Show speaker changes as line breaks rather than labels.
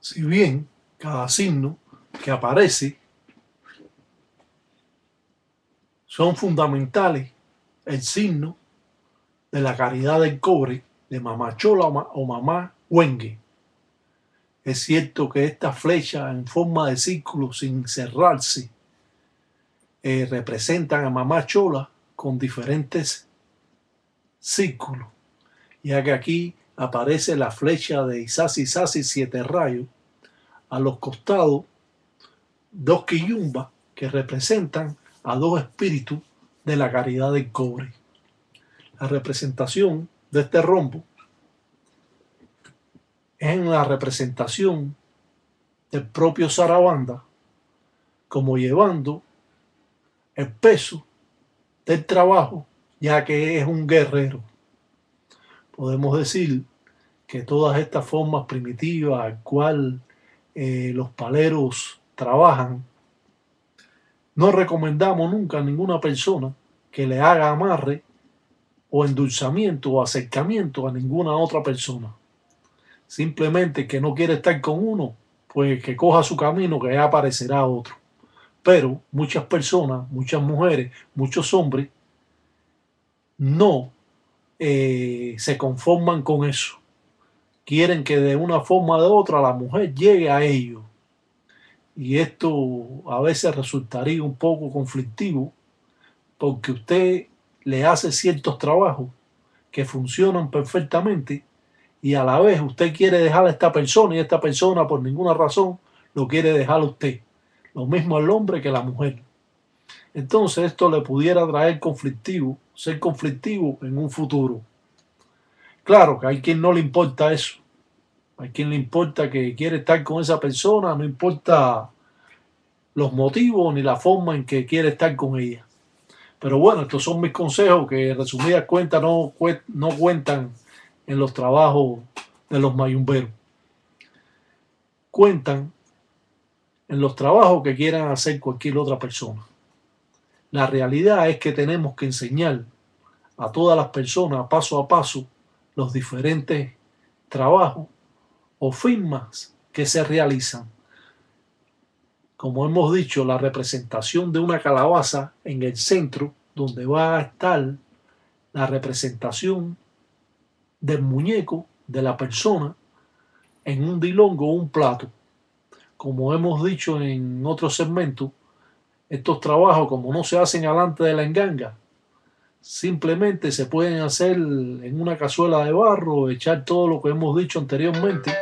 Si bien cada signo que aparece son fundamentales, el signo de la caridad del cobre de Mamá Chola o Mamá Huengue. Es cierto que estas flechas en forma de círculo sin cerrarse representan a Mamá Chola con diferentes círculos, ya que aquí aparece la flecha de Isasi Isasi 7 rayos, a los costados dos quillumbas que representan a dos espíritus de la caridad del cobre. La representación de este rombo es en la representación del propio Sarabanda como llevando el peso del trabajo, ya que es un guerrero. Podemos decir que todas estas formas primitivas al cual los paleros trabajan, no recomendamos nunca a ninguna persona que le haga amarre o endulzamiento o acercamiento a ninguna otra persona. Simplemente que no quiere estar con uno, pues que coja su camino, que ya aparecerá otro. Pero muchas personas, muchas mujeres, muchos hombres no se conforman con eso. Quieren que de una forma o de otra la mujer llegue a ellos. Y esto a veces resultaría un poco conflictivo, porque usted le hace ciertos trabajos que funcionan perfectamente y a la vez usted quiere dejar a esta persona y esta persona por ninguna razón lo quiere dejar a usted. Lo mismo el hombre que la mujer. Entonces esto le pudiera traer ser conflictivo en un futuro. Claro que hay quien no le importa eso. Hay quien le importa que quiere estar con esa persona, no importa los motivos ni la forma en que quiere estar con ella. Pero bueno, estos son mis consejos que en resumidas cuentas no cuentan en los trabajos de los mayumberos. Cuentan en los trabajos que quieran hacer cualquier otra persona. La realidad es que tenemos que enseñar a todas las personas paso a paso los diferentes trabajos o firmas que se realizan. Como hemos dicho, la representación de una calabaza en el centro, donde va a estar la representación del muñeco, de la persona, en un dilongo o un plato. Como hemos dicho en otros segmentos, estos trabajos, como no se hacen delante de la enganga, simplemente se pueden hacer en una cazuela de barro, echar todo lo que hemos dicho anteriormente